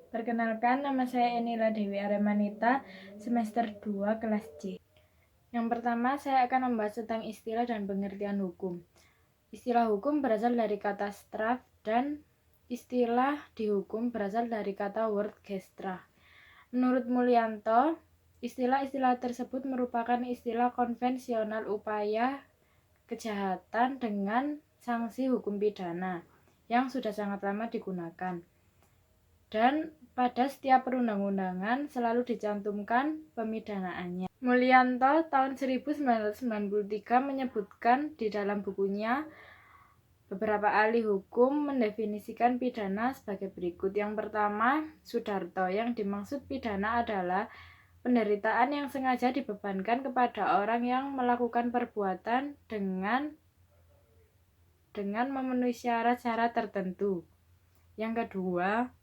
Perkenalkan, nama saya Enila Dewi Aremanita, semester 2 kelas C. Yang pertama, saya akan membahas tentang istilah dan pengertian hukum. Istilah hukum berasal dari kata straf dan istilah di hukum berasal dari kata word gestra. Menurut Mulyanto, istilah-istilah tersebut merupakan istilah konvensional upaya kejahatan dengan sanksi hukum pidana yang sudah sangat lama digunakan. Dan pada setiap perundang-undangan selalu dicantumkan pemidanaannya. Mulyanto tahun 1993 menyebutkan di dalam bukunya beberapa ahli hukum mendefinisikan pidana sebagai berikut. Yang pertama, Sudarto, yang dimaksud pidana adalah penderitaan yang sengaja dibebankan kepada orang yang melakukan perbuatan dengan memenuhi syarat-syarat tertentu. Yang kedua,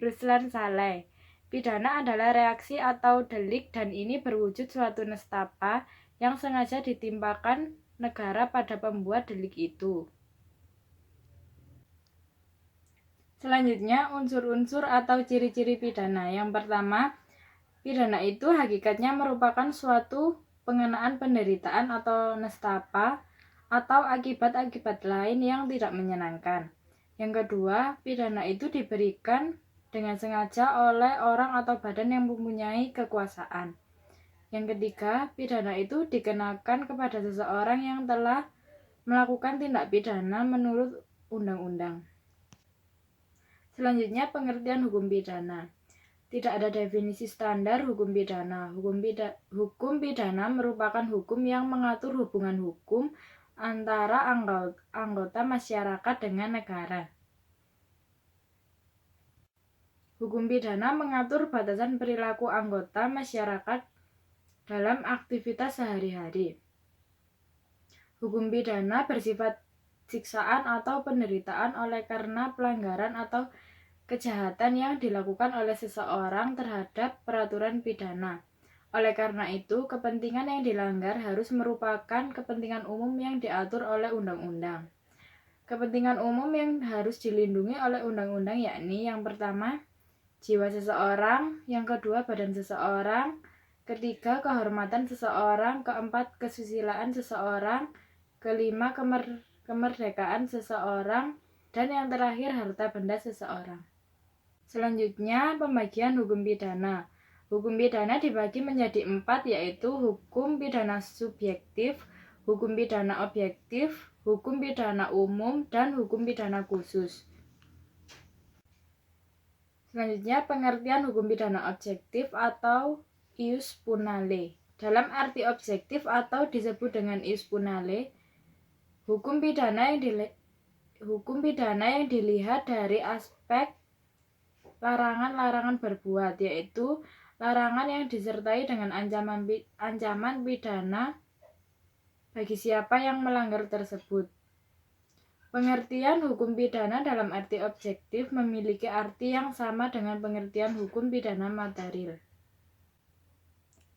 Ruslan Saleh, pidana adalah reaksi atau delik dan ini berwujud suatu nestapa yang sengaja ditimpakan negara pada pembuat delik itu. Selanjutnya, unsur-unsur atau ciri-ciri pidana. Yang pertama, pidana itu hakikatnya merupakan suatu pengenaan penderitaan atau nestapa atau akibat-akibat lain yang tidak menyenangkan. Yang kedua, pidana itu diberikan dengan sengaja oleh orang atau badan yang mempunyai kekuasaan. Yang ketiga, pidana itu dikenakan kepada seseorang yang telah melakukan tindak pidana menurut undang-undang. Selanjutnya, pengertian hukum pidana. Tidak ada definisi standar hukum pidana. Hukum pidana merupakan hukum yang mengatur hubungan hukum antara anggota masyarakat dengan negara. Hukum pidana mengatur batasan perilaku anggota masyarakat dalam aktivitas sehari-hari. Hukum pidana bersifat siksaan atau penderitaan oleh karena pelanggaran atau kejahatan yang dilakukan oleh seseorang terhadap peraturan pidana. Oleh karena itu, kepentingan yang dilanggar harus merupakan kepentingan umum yang diatur oleh undang-undang. Kepentingan umum yang harus dilindungi oleh undang-undang yakni yang pertama, jiwa seseorang, yang kedua, badan seseorang, ketiga, kehormatan seseorang, keempat, kesusilaan seseorang, kelima, kemerdekaan seseorang, dan yang terakhir, harta benda seseorang. Selanjutnya, pembagian hukum pidana. Hukum pidana dibagi menjadi 4, yaitu hukum pidana subjektif, hukum pidana objektif, hukum pidana umum, dan hukum pidana khusus. Selanjutnya, pengertian hukum pidana objektif atau ius punale. Dalam arti objektif atau disebut dengan ius punale, hukum pidana yang dilihat dari aspek larangan-larangan berbuat, yaitu larangan yang disertai dengan ancaman pidana bagi siapa yang melanggar tersebut. Pengertian hukum pidana dalam arti objektif memiliki arti yang sama dengan pengertian hukum pidana material.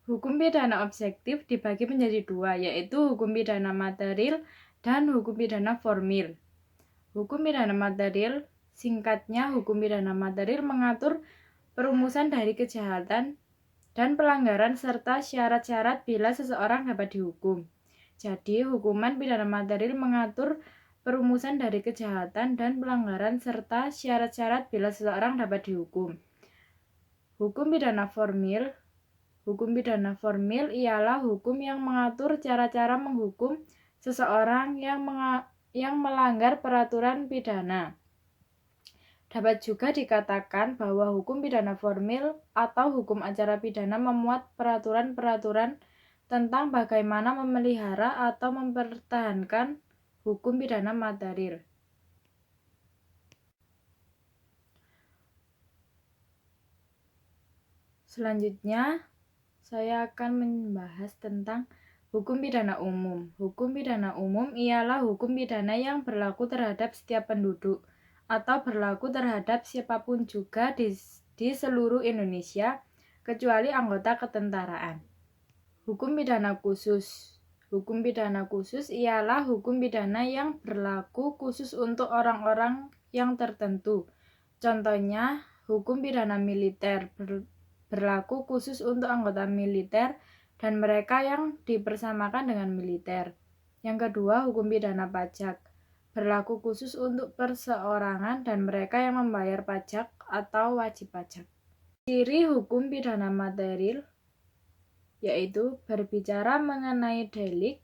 Hukum pidana objektif dibagi menjadi 2, yaitu hukum pidana material dan hukum pidana formil. Hukum pidana material, singkatnya hukum pidana material, mengatur perumusan dari kejahatan dan pelanggaran serta syarat-syarat bila seseorang dapat dihukum. Jadi, hukuman pidana material mengatur perumusan dari kejahatan dan pelanggaran serta syarat-syarat bila seseorang dapat dihukum. Hukum pidana formil ialah hukum yang mengatur cara-cara menghukum seseorang yang melanggar peraturan pidana. Dapat juga dikatakan bahwa hukum pidana formil atau hukum acara pidana memuat peraturan-peraturan tentang bagaimana memelihara atau mempertahankan hukum pidana material. Selanjutnya, saya akan membahas tentang hukum pidana umum. Hukum pidana umum ialah hukum pidana yang berlaku terhadap setiap penduduk atau berlaku terhadap siapapun juga di seluruh Indonesia, kecuali anggota ketentaraan. Hukum pidana khusus. Hukum pidana khusus ialah hukum pidana yang berlaku khusus untuk orang-orang yang tertentu. Contohnya, hukum pidana militer berlaku khusus untuk anggota militer dan mereka yang dipersamakan dengan militer. Yang kedua, hukum pidana pajak berlaku khusus untuk perseorangan dan mereka yang membayar pajak atau wajib pajak. Ciri hukum pidana material yaitu berbicara mengenai delik.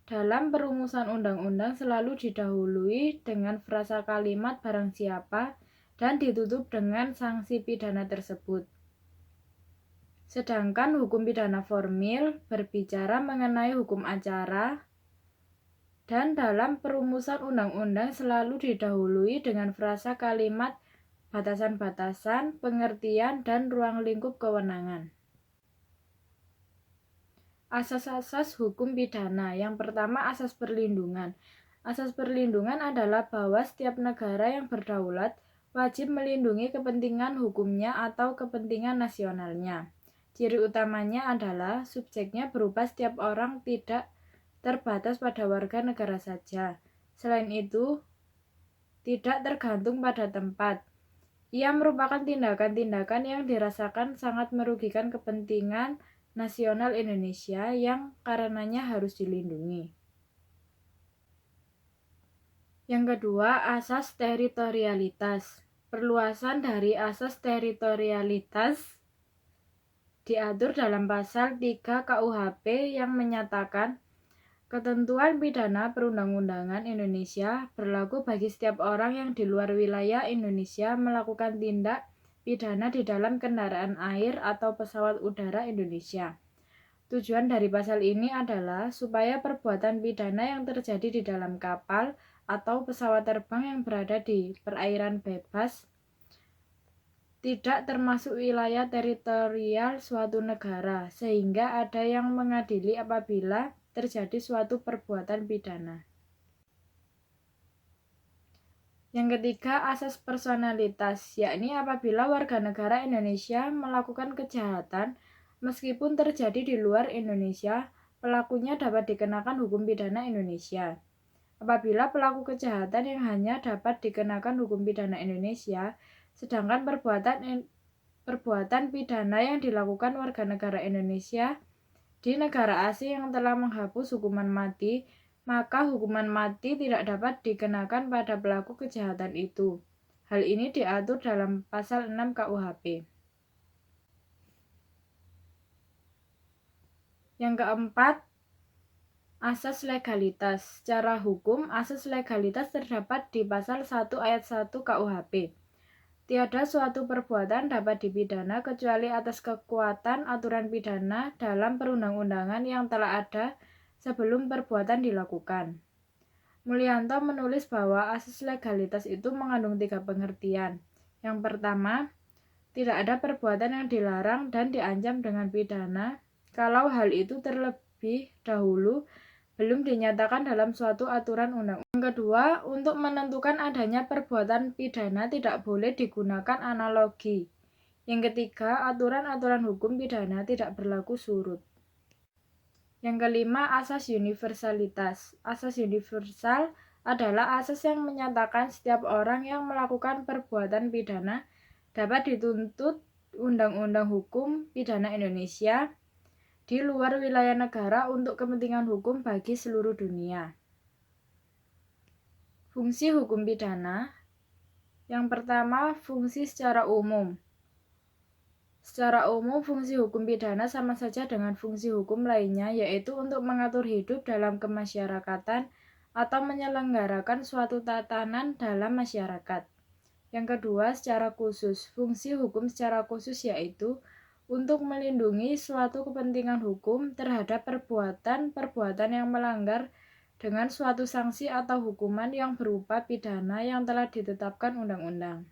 Dalam perumusan undang-undang selalu didahului dengan frasa kalimat barang siapa dan ditutup dengan sanksi pidana tersebut. Sedangkan hukum pidana formil berbicara mengenai hukum acara dan dalam perumusan undang-undang selalu didahului dengan frasa kalimat batasan-batasan, pengertian, dan ruang lingkup kewenangan. Asas-asas hukum pidana. Yang pertama, asas perlindungan. Asas perlindungan adalah bahwa setiap negara yang berdaulat wajib melindungi kepentingan hukumnya atau kepentingan nasionalnya. Ciri utamanya adalah subjeknya berupa setiap orang, tidak terbatas pada warga negara saja. Selain itu, tidak tergantung pada tempat. Ia merupakan tindakan-tindakan yang dirasakan sangat merugikan kepentingan nasional Indonesia yang karenanya harus dilindungi. Yang kedua, asas teritorialitas. Perluasan dari asas teritorialitas diatur dalam pasal 3 KUHP yang menyatakan ketentuan pidana perundang-undangan Indonesia berlaku bagi setiap orang yang di luar wilayah Indonesia melakukan tindak pidana di dalam kendaraan air atau pesawat udara Indonesia. Tujuan dari pasal ini adalah supaya perbuatan pidana yang terjadi di dalam kapal atau pesawat terbang yang berada di perairan bebas tidak termasuk wilayah teritorial suatu negara, sehingga ada yang mengadili apabila terjadi suatu perbuatan pidana. Yang ketiga, asas personalitas, yakni apabila warga negara Indonesia melakukan kejahatan meskipun terjadi di luar Indonesia, pelakunya dapat dikenakan hukum pidana Indonesia. Apabila pelaku kejahatan yang hanya dapat dikenakan hukum pidana Indonesia, sedangkan perbuatan pidana yang dilakukan warga negara Indonesia di negara asing yang telah menghapus hukuman mati, maka hukuman mati tidak dapat dikenakan pada pelaku kejahatan itu. Hal ini diatur dalam pasal 6 KUHP. Yang keempat, asas legalitas. Secara hukum, asas legalitas terdapat di pasal 1 ayat 1 KUHP. Tiada suatu perbuatan dapat dipidana kecuali atas kekuatan aturan pidana dalam perundang-undangan yang telah ada sebelum perbuatan dilakukan. Mulyanto menulis bahwa asas legalitas itu mengandung 3 pengertian. Yang pertama, tidak ada perbuatan yang dilarang dan diancam dengan pidana kalau hal itu terlebih dahulu belum dinyatakan dalam suatu aturan undang-undang. Yang kedua, untuk menentukan adanya perbuatan pidana tidak boleh digunakan analogi. Yang ketiga, aturan-aturan hukum pidana tidak berlaku surut. Yang kelima, asas universalitas. Asas universal adalah asas yang menyatakan setiap orang yang melakukan perbuatan pidana dapat dituntut Undang-Undang Hukum Pidana Indonesia di luar wilayah negara untuk kepentingan hukum bagi seluruh dunia. Fungsi hukum pidana. Yang pertama, fungsi secara umum. Secara umum, fungsi hukum pidana sama saja dengan fungsi hukum lainnya, yaitu untuk mengatur hidup dalam kemasyarakatan atau menyelenggarakan suatu tatanan dalam masyarakat. Yang kedua, secara khusus. Fungsi hukum secara khusus yaitu untuk melindungi suatu kepentingan hukum terhadap perbuatan-perbuatan yang melanggar dengan suatu sanksi atau hukuman yang berupa pidana yang telah ditetapkan undang-undang.